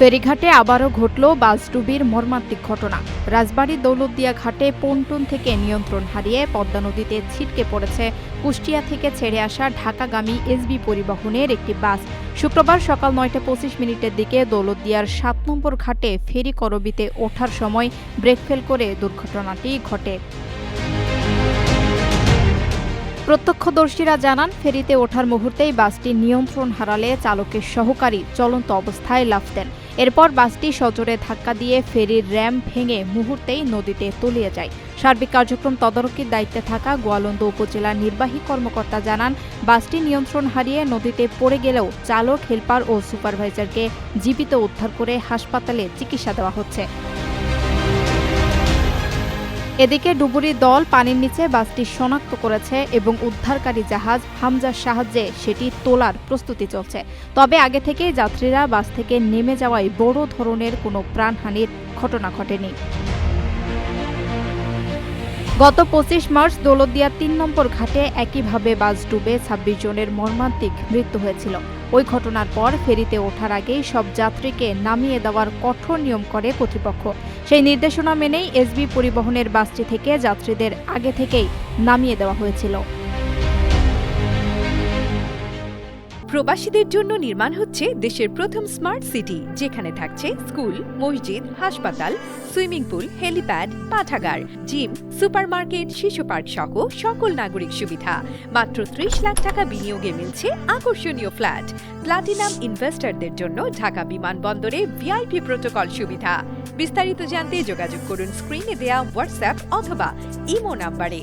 ফেরিঘাটে আবারও ঘটল বাসডুবির মর্মান্তিক ঘটনা। রাজবাড়ী দৌলতদিয়া ঘাটে পন্টুন থেকে নিয়ন্ত্রণ হারিয়ে পদ্মা নদীতে ছিটকে পড়েছে কুষ্টিয়া থেকে ছেড়ে আসা ঢাকাগামী এসবি পরিবহনের একটি বাস। শুক্রবার সকাল ৯টা২৫ দিকে দৌলতদিয়ার ৭ নম্বর ঘাটে ফেরি করবিতে ওঠার সময় ব্রেক ফেল করে দুর্ঘটনাটি ঘটে। প্রত্যক্ষদর্শীরা জানান, ফেরিতে ওঠার মুহূর্তেই বাসটি নিয়ন্ত্রণ হারালে চালকের সহকারী চলন্ত অবস্থায় লাফ দেন। এরপর বাসটি সজোরে ধাক্কা দিয়ে ফেরির র্যাম্প ভেঙে মুহূর্তেই নদীতে তলিয়ে যায়। সার্বিক কার্যক্রম তদারকির দায়িত্বে থাকা গোয়ালন্দ উপজেলার নির্বাহী কর্মকর্তা জানান, বাসটি নিয়ন্ত্রণ হারিয়ে নদীতে পড়ে গেলেও চালক, হেলপার ও সুপারভাইজারকে জীবিত উদ্ধার করে হাসপাতালে চিকিৎসা দেওয়া হচ্ছে। এদিকে ডুবুরি দল পানির নিচে বাসটি শনাক্ত করেছে এবং উদ্ধারকারী জাহাজ হামজার সাহায্যে সেটি তোলার প্রস্তুতি চলছে। তবে আগে থেকেই যাত্রীরা বাস থেকে নেমে যাওয়ায় বড় ধরনের কোনো প্রাণহানির ঘটনা ঘটেনি। গত ২৫ মার্চ দৌলতদিয়া ৩ নম্বর ঘাটে একইভাবে বাস ডুবে ২৬ জনের মর্মান্তিক মৃত্যু হয়েছিল। ওই ঘটনার পর ফেরিতে ওঠার আগেই সব যাত্রীকে নামিয়ে দেওয়ার কঠোর নিয়ম করে কর্তৃপক্ষ। সেই নির্দেশনা মেনেই এসবি পরিবহনের বাসটি থেকে যাত্রীদের আগে থেকেই নামিয়ে দেওয়া হয়েছিল। প্রবাসীদের জন্য নির্মাণ হচ্ছে দেশের প্রথম স্মার্ট সিটি, যেখানে থাকছে স্কুল, মসজিদ, হাসপাতাল, সুইমিং পুল, হেলিপ্যাড, পাঠাগার, জিম, সুপারমার্কেট, শিশু পার্ক সহ সকল নাগরিক সুবিধা। মাত্র ৩০ লাখ টাকা বিনিয়োগে মিলছে আকর্ষণীয় ফ্ল্যাট। প্লাটিনাম ইনভেস্টরদের জন্য ঢাকা বিমানবন্দরে ভিআইপি প্রোটোকল সুবিধা। বিস্তারিত জানতে যোগাযোগ করুন স্ক্রিনে দেয়া হোয়াটসঅ্যাপ অথবা ইমো নাম্বারে।